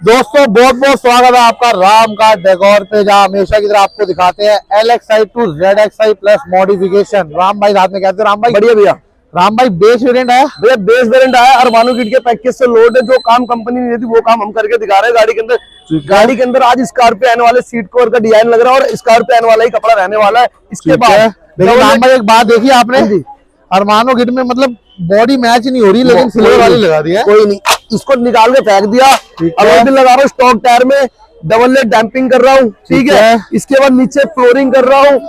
दोस्तों बहुत बहुत स्वागत है आपका राम का डेकोर पे, जहाँ हमेशा की तरह आपको दिखाते हैं LXi to ZXi plus modification. Ram भाई साथ में कहते हैं। राम भाई बढ़िया भैया। राम भाई बेस वेरिएंट है भैया बेस वेरिएंट आया अरमानो किट के पैकेज से लोड है। जो काम कंपनी ने दी वो काम हम करके दिखा रहे हैं गाड़ी के अंदर। गाड़ी के अंदर आज स्कॉर्पियो आने वाले सीट कवर का डिजाइन लग रहा है और स्कॉर्पियो आने वाला ही कपड़ा रहने वाला है। इसके बाद लेकिन राम भाई एक बात देखी आपने, अरमानो किट में मतलब बॉडी मैच नहीं हो रही, लेकिन सिल्वर वाली लगा दी है। कोई नहीं, इसको निकाल के फेंक दिया। अब भी लगा रहा हूँ स्टॉक टायर में, डबल लेग डैम्पिंग कर रहा हूँ। ठीक है, इसके बाद नीचे फ्लोरिंग कर रहा हूँ,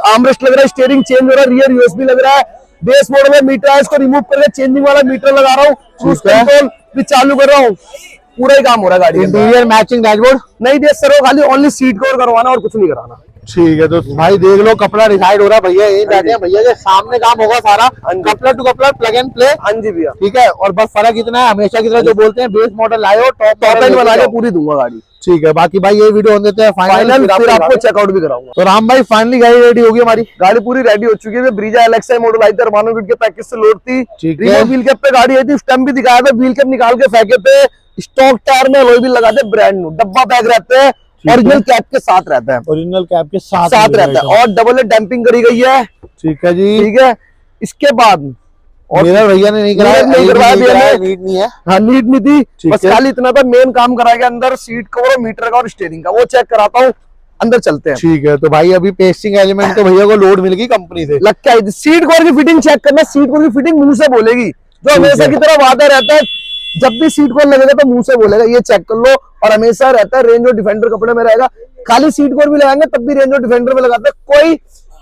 आर्मरेस्ट लग रहा है, स्टीयरिंग चेंज हो रहा है, रियर यूएसबी लग रहा है, बेस मॉडल में मीटर है, इसको रिमूव करके चेंजिंग वाला मीटर लगा रहा हूँ, क्रूज कंट्रोल भी चालू कर रहा हूँ। पूरा ही काम हो रहा है गाड़ी। इंटीरियर मैचिंग डैशबोर्ड नहीं दे सर, खाली ओनली सीट कवर करवाना और कुछ नहीं कराना। ठीक है, तो भाई देख लो कपड़ा डिसाइड हो रहा है। भैया यही कहते हैं, भैया के सामने काम होगा सारा, कपड़ा टू कपड़ा प्लग एंड प्ले। हाँ जी भैया। ठीक है, और बस फर्क इतना है, हमेशा की तरह जो बोलते हैं बेस मॉडल लाए हो, टॉप एंड बना के पूरी दूंगा गाड़ी। ठीक है, बाकी भाई ये वीडियो होने देते हैं फाइनल, फिर आपको चेकआउट भी कराऊंगा। तो राम भाई फाइनली गाड़ी रेडी होगी हमारी। गाड़ी पूरी रेडी हो चुकी है। ब्रीजा LXi मॉडल आई थी, अरमानो किट के पैकेज से लोड थी। रिमोट व्हील कैप पे गाड़ी आई थी, स्टैम्प भी दिखाया था, व्हील कैप निकाल के फेंके थे। स्टॉक टायर में अलॉय व्हील लगाते, ब्रांड न्यू डब्बा बैग रहते हैं, ओरिजिनल कैप के साथ रहता है, ओरिजिनल कैप के साथ रहता है, और डबल लेग डैम्पिंग करी गई है। ठीक है जी। ठीक है, इसके बाद और मेरा भैया ने नहीं कराया, नहीं करवाया भैया, नीट नहीं है। हाँ नीट नहीं थी, बस खाली इतना था। मेन काम करा गया अंदर सीट कवर, मीटर का और स्टीयरिंग का, वो चेक कराता हूँ। अंदर चलते हैं। ठीक है, तो भाई अभी पेस्टिंग एलिमेंट तो भैया को लोड मिल गई कंपनी से। लग क्या सीट कवर की फिटिंग चेक करना, सीट कवर की फिटिंग मुंह से बोलेगी, जो हमेशा की तरह वादा रहता है। जब भी सीट कवर लगेगा तो मुंह से बोलेगा, ये चेक कर लो। और हमेशा रहता है रेंज और डिफेंडर कपड़े में रहेगा। खाली सीट कवर भी लगाएंगे तब भी रेंज और डिफेंडर में लगाते हैं। कोई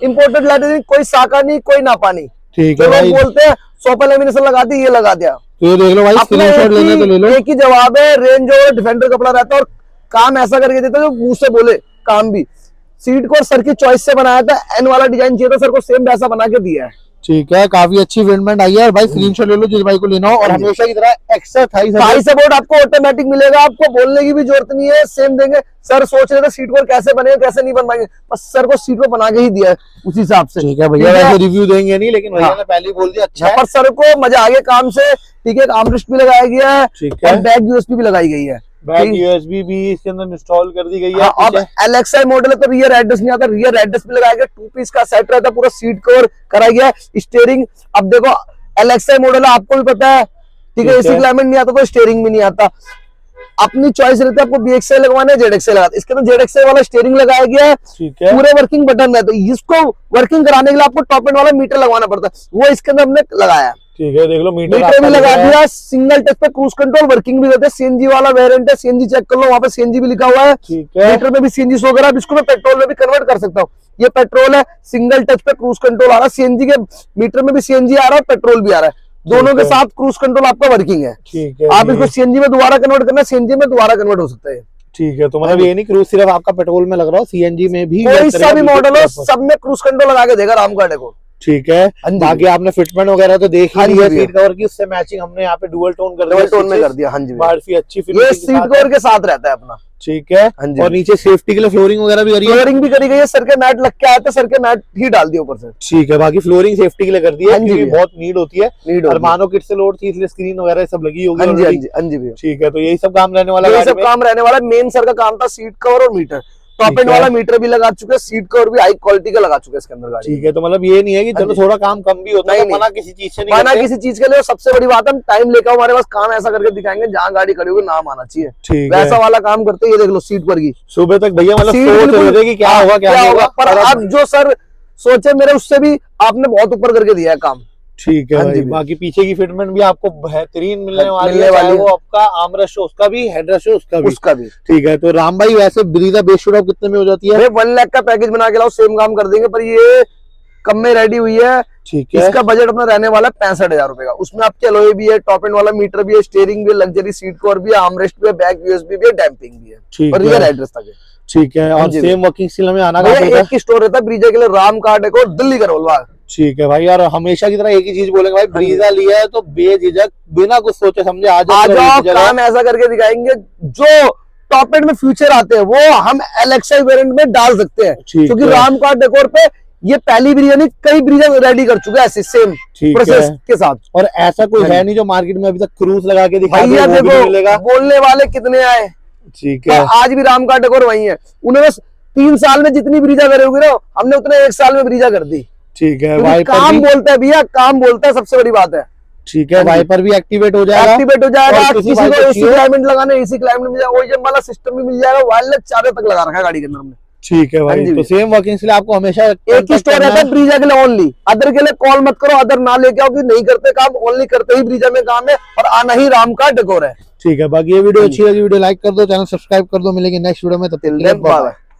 इंपोर्टेड लाइट नहीं, कोई साका नहीं, कोई नापा नहीं। ठीक है भाई, बोलते हैं सोपा लेमिनेशन लगा दी, ये लगा दिया। तो ये देख लो भाई, स्क्रीनशॉट लेना तो ले लो। एक ही जवाब है, रेंज और डिफेंडर कपड़ा रहता है और काम ऐसा करके देता है जो मुंह से बोले काम भी। सीट को सर की चॉइस से बनाया था, एन वाला डिजाइन चाहिए था सर को, सेम वैसा बना के दिया है। ठीक है, काफी अच्छी विंडमेंट आई है। और भाई स्क्रीनशॉट ले लो जिस भाई को लेना हो। और हमेशा की तरह एक्स्ट्रा थाई सपोर्ट आपको ऑटोमेटिक मिलेगा, आपको बोलने की भी जरूरत नहीं है, सेम देंगे। सर सोच रहे थे सीट को कैसे बनेगा कैसे नहीं बन पाएंगे, बस सर को सीट को बना के ही दिया है उसी हिसाब से। ठीक है भैया, वैसे रिव्यू देंगे नहीं, लेकिन भैया ने पहले ही बोल दिया अच्छा है। पर सर को मजा आ गया काम से। ठीक है, आर्मरेस्ट भी लगाया गया है, ठीक है, बैक यूएसबी भी लगाई गई है, बैक यूएसबी भी इसके अंदर इंस्टॉल कर दी गई है। अब LXi मॉडल है तो रियर एड्रेस नहीं आता, रियर एड्रेस भी लगाया गया। 2 पीस का सेट रहता है, पूरा सीट कवर कराया गया है। स्टीयरिंग अब देखो LXi मॉडल है, आपको भी पता है। ठीक है, एसी क्लाइमेट नहीं आता तो स्टीयरिंग भी नहीं आता। अपनी चॉइस रहती है, आपको BXi लगवाना है ZXi लगाते। इसके अंदर ZXi वाला स्टीयरिंग लगाया गया है। ठीक है, पूरे वर्किंग बटन रहते हैं। इसको वर्किंग कराने के लिए आपको टॉप एंड वाला मीटर लगवाना पड़ता है, वो इसके अंदर हमने लगाया। ठीक है, देख लो मीटर भी लगा दिया। सिंगल टच पे क्रूज कंट्रोल, वर्किंग भी रहते हैं। CNG वाला वेरिएंट है, CNG चेक कर लो, वहाँ पे CNG भी लिखा हुआ है। ठीक है, मीटर में भी CNG शो कर रहा है। इसको मैं पेट्रोल में भी कन्वर्ट कर सकता हूँ। ये पेट्रोल है, सिंगल टच पे क्रूज कंट्रोल आ रहा है। CNG के मीटर में भी CNG आ रहा है, पेट्रोल भी आ रहा है, दोनों के साथ क्रूज कंट्रोल आपका वर्किंग है। ठीक है, आप इसको CNG में दोबारा कन्वर्ट करना, CNG में दोबारा कन्वर्ट हो सकता है। ठीक है, तो मतलब ये नहीं क्रूज सिर्फ आपका पेट्रोल में लग रहा हो, CNG में भी कोई सा भी मॉडल हो, सब में क्रूज कंट्रोल लगा के देगा राम का डेकोर। ठीक है, बाकी आपने फिटमेंट वगैरह तो देख ही लिया सीट कवर की, उससे मैचिंग हमने यहाँ पे डुअल टोन कर दिया, डुअल टोन में कर दिया। हाँ जी, काफी अच्छी ये सीट कवर के साथ रहता है अपना। ठीक है, और नीचे सेफ्टी के लिए फ्लोरिंग वगैरह भी करी है। फ्लोरिंग भी करी गई है, सर के मैट लग के आए थे, सर के मैट ही डाल दिए ऊपर से। ठीक है, बाकी फ्लोरिंग सेफ्टी के लिए कर दी है, क्योंकि बहुत नीड होती है। अरमानो किट से लोड थी, इसलिए स्क्रीन वगैरह सब लगी होगी। हाँ जी भैया। ठीक है, तो यही सब काम रहने वाला है, सब काम रहने वाला। मेन सर का काम था सीट कवर और मीटर। टॉप एंड वाला मीटर भी लगा चुके हैं, सीट कवर भी हाई क्वालिटी का लगा चुके हैं इसके अंदर गाड़ी। ठीक है, तो मतलब ये नहीं है कि चलो थोड़ा काम कम भी होता है, मना किसी चीज से नहीं, मना किसी चीज के लिए। सबसे बड़ी बात है, हम टाइम लेकर हमारे पास काम ऐसा करके दिखाएंगे जहाँ गाड़ी खड़ी होगी नाम आना चाहिए। ठीक वैसा वाला काम करते हैं। ये देख लो सीट पर की सुबह तक भैया मतलब सोच रहे थे कि क्या होगा क्या होगा, पर अब जो सर सोचे मेरे, उससे भी आपने बहुत ऊपर करके दिया है काम। ठीक है भाई, बाकी पीछे की फिटमेंट भी आपको बेहतरीन मिलने वाली है, वो आपका आर्मरेस्ट हो उसका भी, हेडरेस्ट हो उसका भी। ठीक है, तो राम भाई वैसे ब्रीजा बेस शूट कितने में हो जाती है? 1 लाख का पैकेज बना के लाओ, सेम काम कर देंगे, पर ये कम में रेडी हुई है। ठीक है, इसका बजट अपना रहने वाला 65,000 रुपए का। उसमें आपके अलॉय भी है, टॉप एंड वाला मीटर भी है, स्टीयरिंग भी है, लग्जरी सीट कवर भी है, आर्मरेस्ट भी है, बैक यूएसबी भी है, डैम्पिंग भी है, और रियर एड्रेस तक है। ठीक है, और सेम वर्किंग स्टाइल में आना एक ही स्टोर रहता है ब्रीजा के लिए, राम का डेकोर, दिल्ली का रोलबाग। ठीक है भाई, और हमेशा की तरह एक ही चीज बोलेंगे भाई, ब्रीजा लिया है तो बेझिझक बिना कुछ सोचे समझे आ जाओ। काम ऐसा करके दिखाएंगे जो टॉप एंड में फ्यूचर आते हैं वो हम LXi वेरिएंट में डाल सकते हैं, क्योंकि राम का डेकोर पे ये पहली ब्रीजा नहीं, कई ब्रीजा रेडी कर चुके हैं ऐसे सेम प्रोसेस के साथ। और ऐसा कोई है नहीं जो मार्केट में अभी तक क्रूज लगा के दिखा भैया देखो बोलने वाले कितने आए, ठीक है। तो आज भी राम का डेकोर वही है। उन्होंने 3 साल में जितनी ब्रीजा करे होगी ना, हमने उतने 1 साल में ब्रीजा कर दी। ठीक है, काम बोलता है भैया, काम बोलता है, सबसे बड़ी बात है। ठीक है, वाइपर भी एक्टिवेट हो जाएगा, एक्टिवेट हो जाएगा। किसी को एसी क्लाइमेट लगाना है, एसी क्लाइमेट मिल जाएगा, ओएम वाला सिस्टम भी मिल जाएगा, वायरलेस चार्जर तक लगा रखा है गाड़ी के अंदर हमने। ठीक है भाई, तो सेम वर्किंग के लिए आपको हमेशा एक ही स्टोर रहता है ब्रीजा के लिए ओनली, अदर के लिए कॉल मत करो, अदर ना लेके आओ कि नहीं करते काम, ओनली करते ही ब्रीजा में काम है और आना ही राम का डेकोर है। ठीक है, बाकी ये वीडियो अच्छी लगी, वीडियो लाइक कर दो, चैनल सब्सक्राइब कर दो, मिलेंगे नेक्स्ट वीडियो में, तब तक के लिए बाय बाय।